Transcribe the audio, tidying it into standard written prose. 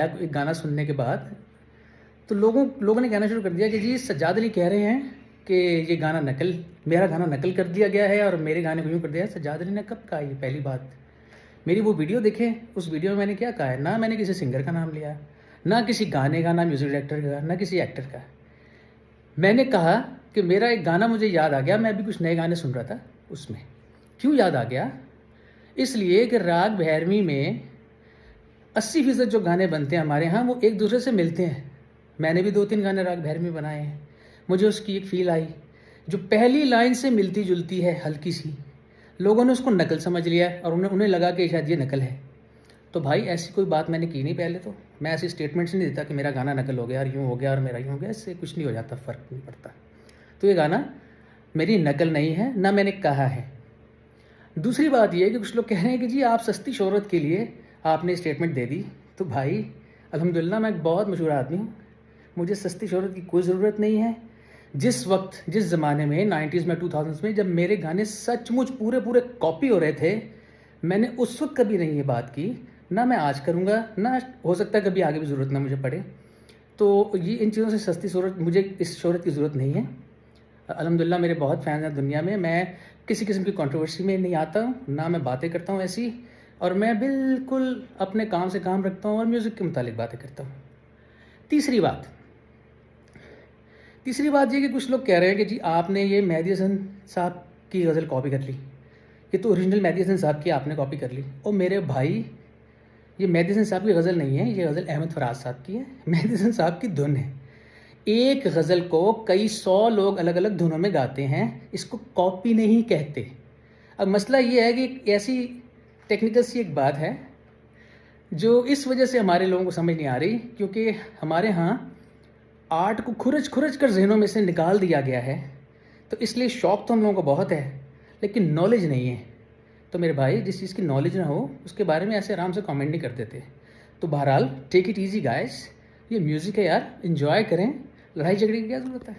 एक गाना सुनने के बाद तो लोगों ने कहना शुरू कर दिया कि जी सज्जाद अली कह रहे हैं कि ये गाना मेरा गाना नकल कर दिया गया है और मेरे गाने को यूँ कर दिया है। सज्जाद अली ने कब कहा ये? पहली बात, मेरी वो वीडियो देखें, उस वीडियो में मैंने क्या कहा है? ना मैंने किसी सिंगर का नाम लिया, ना किसी गाने का, ना म्यूज़िक डायरेक्टर का, ना किसी एक्टर का। मैंने कहा कि मेरा एक गाना मुझे याद आ गया, मैं अभी कुछ नए गाने सुन रहा था उसमें। क्यों याद आ गया? इसलिए कि राग भैरवी में 80% जो गाने बनते हैं हमारे यहाँ वो एक दूसरे से मिलते हैं। मैंने भी 2-3 गाने राग भैरवी में बनाए हैं। मुझे उसकी एक फ़ील आई जो पहली लाइन से मिलती जुलती है, हल्की सी। लोगों ने उसको नकल समझ लिया और उन्हें लगा कि शायद ये नकल है। तो भाई ऐसी कोई बात मैंने की नहीं पहले। तो मैं ऐसी स्टेटमेंट्स नहीं देता कि मेरा गाना नकल हो गया और यूँ हो गया और मेरा यूँ हो गया। इससे कुछ नहीं हो जाता, फ़र्क नहीं पड़ता। तो ये गाना मेरी नकल नहीं है, ना मैंने कहा है। दूसरी बात ये है कि कुछ लोग कह रहे हैं कि जी आप सस्ती शोहरत के लिए आपने स्टेटमेंट दे दी। तो भाई अल्हम्दुलिल्लाह मैं एक बहुत मशहूर आदमी हूँ, मुझे सस्ती शोहरत की कोई ज़रूरत नहीं है। जिस वक्त, जिस ज़माने में 90s में, 2000s में, जब मेरे गाने सचमुच पूरे पूरे कॉपी हो रहे थे, मैंने उस वक्त कभी नहीं ये बात की, ना मैं आज करूँगा, ना हो सकता है कभी आगे भी ज़रूरत ना मुझे पड़े। तो ये इन चीज़ों से सस्ती शोहरत, मुझे इस शोहरत की ज़रूरत नहीं है। अल्हम्दुलिल्लाह मेरे बहुत फ़ैन हैं दुनिया में। मैं किसी किस्म की कंट्रोवर्सी में नहीं आता हूँ, ना मैं बातें करता हूँ ऐसी, और मैं बिल्कुल अपने काम से काम रखता हूँ और म्यूज़िक के मुतालिक बातें करता हूँ। तीसरी बात ये कि कुछ लोग कह रहे हैं कि जी आपने ये मेहदी हसन साहब की गज़ल कॉपी कर ली, ये तो ओरिजिनल मेहदी हसन साहब की आपने कॉपी कर ली। और मेरे भाई, ये मेहदी हसन साहब की गज़ल नहीं है, ये गज़ल अहमद फराज साहब की है। मेहदी हसन साहब की धुन है। एक गज़ल को कई 100 लोग अलग अलग धुनों में गाते हैं, इसको कॉपी नहीं कहते। अब मसला ये है कि ऐसी टेक्निकल सी एक बात है जो इस वजह से हमारे लोगों को समझ नहीं आ रही, क्योंकि हमारे यहाँ आर्ट को खुरच खुरच कर जहनों में से निकाल दिया गया है। तो इसलिए शौक़ तो हम लोगों को बहुत है, लेकिन नॉलेज नहीं है। तो मेरे भाई, जिस चीज़ की नॉलेज ना हो उसके बारे में ऐसे आराम से कमेंट नहीं कर देते। तो बहरहाल टेक इट ईजी गाइस, ये म्यूज़िक है यार, इन्जॉय करें। लड़ाई झगड़े की क्या ज़रूरत है?